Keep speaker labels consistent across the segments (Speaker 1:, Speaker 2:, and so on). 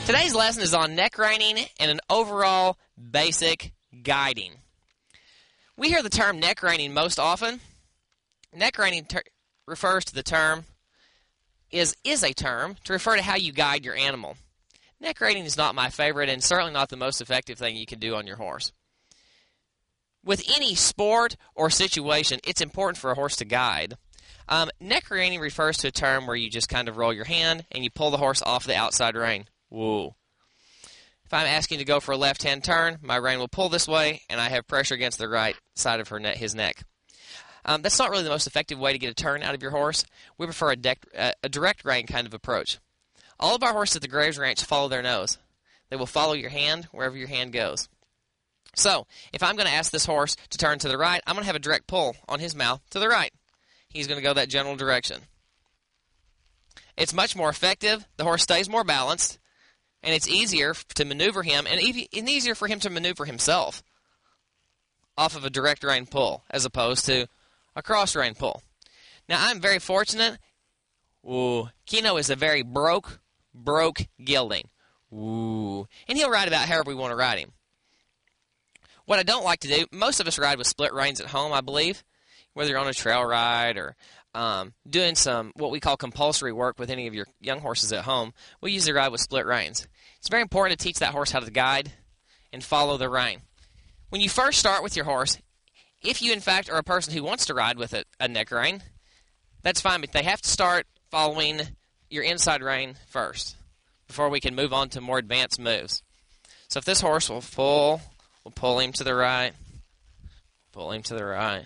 Speaker 1: Today's lesson is on neck reining and an overall basic guiding. We hear the term neck reining most often. Neck reining refers to the term, is a term to refer to how you guide your animal. Neck reining is not my favorite and certainly not the most effective thing you can do on your horse. With any sport or situation, it's important for a horse to guide. Neck reining refers to a term where you just kind of roll your hand and you pull the horse off the outside rein. Whoa. If I'm asking to go for a left-hand turn, my rein will pull this way, and I have pressure against the right side of his neck. That's not really the most effective way to get a turn out of your horse. We prefer a direct rein kind of approach. All of our horses at the Graves Ranch follow their nose. They will follow your hand wherever your hand goes. So, if I'm going to ask this horse to turn to the right, I'm going to have a direct pull on his mouth to the right. He's going to go that general direction. It's much more effective. The horse stays more balanced. And it's easier to maneuver him, and easier for him to maneuver himself off of a direct rein pull, as opposed to a cross rein pull. Now, I'm very fortunate. Keno is a very broke gelding. And he'll ride about however we want to ride him. What I don't like to do, most of us ride with split reins at home, I believe, whether you're on a trail ride or doing some what we call compulsory work with any of your young horses at home. We usually ride with split reins. It's very important to teach that horse how to guide and follow the rein. When you first start with your horse, if you in fact are a person who wants to ride with a neck rein, that's fine, but they have to start following your inside rein first before we can move on to more advanced moves. So if this horse will pull him to the right, pull him to the right,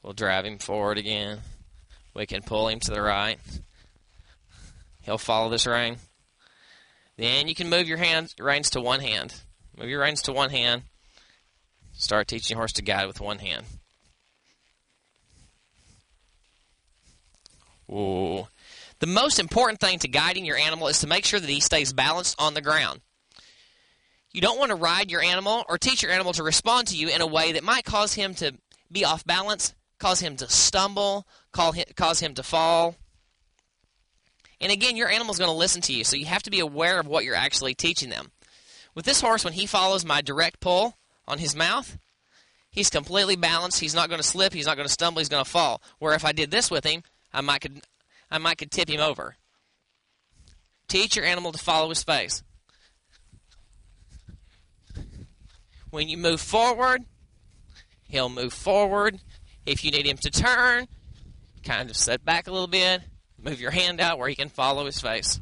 Speaker 1: we'll drive him forward again. We can pull him to the right. He'll follow this rein. Then you can move your reins to one hand. Move your reins to one hand. Start teaching your horse to guide with one hand. Ooh. The most important thing to guiding your animal is to make sure that he stays balanced on the ground. You don't want to ride your animal or teach your animal to respond to you in a way that might cause him to be off balance, cause him to stumble, cause him to fall. And again, your animal's going to listen to you, so you have to be aware of what you're actually teaching them. With this horse, when he follows my direct pull on his mouth, he's completely balanced. He's not going to slip. He's not going to stumble. He's going to fall. Where if I did this with him, I might could tip him over. Teach your animal to follow his face. When you move forward, he'll move forward. If you need him to turn, kind of set back a little bit. Move your hand out where he can follow his face.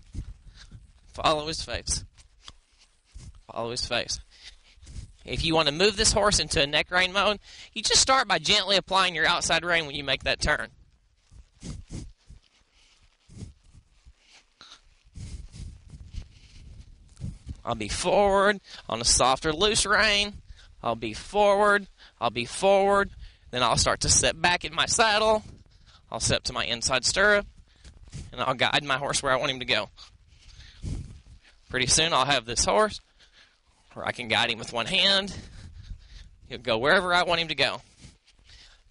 Speaker 1: Follow his face. Follow his face. If you want to move this horse into a neck rein mode, you just start by gently applying your outside rein when you make that turn. I'll be forward on a softer, loose rein. I'll be forward. I'll be forward. Then I'll start to sit back in my saddle. I'll step to my inside stirrup. And I'll guide my horse where I want him to go. Pretty soon I'll have this horse where I can guide him with one hand. He'll go wherever I want him to go.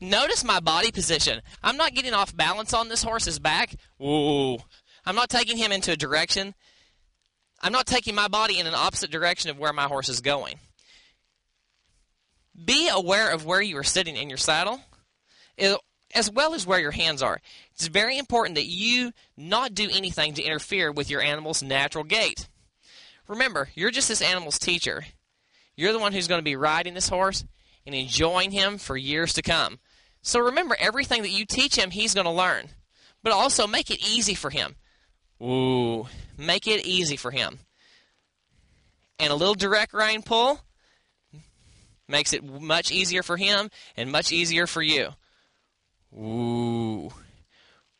Speaker 1: Notice my body position. I'm not getting off balance on this horse's back. Ooh. I'm not taking him into a direction. I'm not taking my body in an opposite direction of where my horse is going. Be aware of where you are sitting in your saddle, as well as where your hands are. It's very important that you not do anything to interfere with your animal's natural gait. Remember, you're just this animal's teacher. You're the one who's going to be riding this horse and enjoying him for years to come. So remember, everything that you teach him, he's going to learn. But also make it easy for him. Ooh, make it easy for him. And a little direct rein pull makes it much easier for him and much easier for you. Ooh,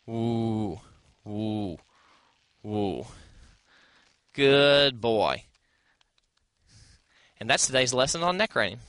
Speaker 1: ooh, ooh, ooh. Good boy. And that's today's lesson on neck reining.